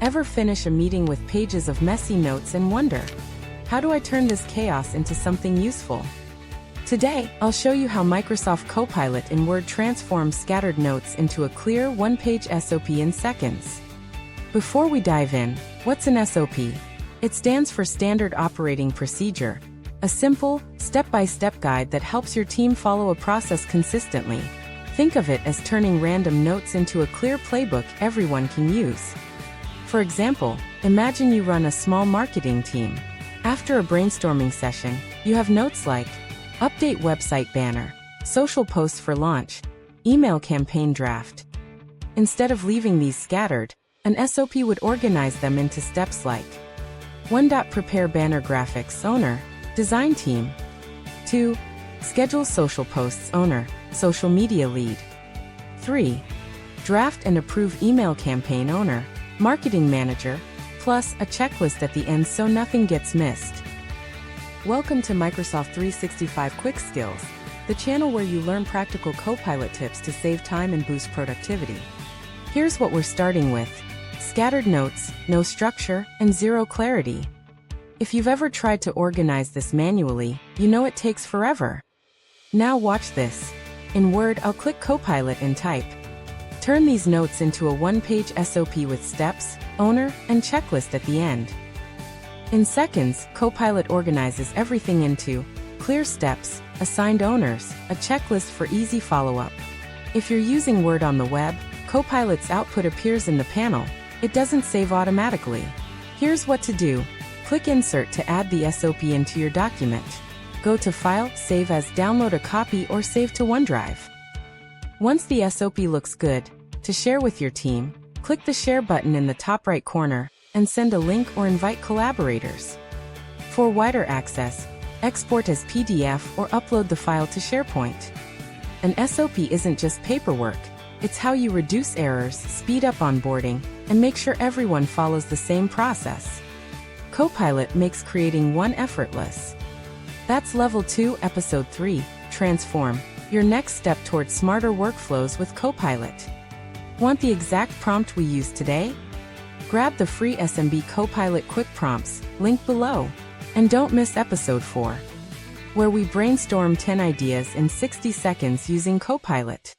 Ever finish a meeting with pages of messy notes and wonder, how do I turn this chaos into something useful? Today, I'll show you how Microsoft Copilot in Word transforms scattered notes into a clear one-page SOP in seconds. Before we dive in, what's an SOP? It stands for Standard Operating Procedure, a simple, step-by-step guide that helps your team follow a process consistently. Think of it as turning random notes into a clear playbook everyone can use. For example, imagine you run a small marketing team. After a brainstorming session, you have notes like update website banner, social posts for launch, email campaign draft. Instead of leaving these scattered, an SOP would organize them into steps like 1. Prepare banner graphics owner, design team. 2. Schedule social posts owner, social media lead. 3. Draft and approve email campaign owner, marketing manager, plus a checklist at the end so nothing gets missed. Welcome to Microsoft 365 Quick Skills, the channel where you learn practical Copilot tips to save time and boost productivity. Here's what we're starting with: scattered notes, no structure, and zero clarity. If you've ever tried to organize this manually, you know it takes forever. Now watch this. In Word, I'll click Copilot and type. Turn these notes into a one-page SOP with steps, owner, and checklist at the end. In seconds, Copilot organizes everything into clear steps, assigned owners, a checklist for easy follow-up. If you're using Word on the web, Copilot's output appears in the panel. It doesn't save automatically. Here's what to do. Click Insert to add the SOP into your document. Go to File, Save as, download a copy or save to OneDrive. Once the SOP looks good, to share with your team, click the Share button in the top right corner and send a link or invite collaborators. For wider access, export as PDF or upload the file to SharePoint. An SOP isn't just paperwork, it's how you reduce errors, speed up onboarding, and make sure everyone follows the same process. Copilot makes creating one effortless. That's Level 2, Episode 3, Transform, your next step towards smarter workflows with Copilot. Want the exact prompt we used today? Grab the free SMB Copilot Quick Prompts, link below. And don't miss Episode 4, where we brainstorm 10 ideas in 60 seconds using Copilot.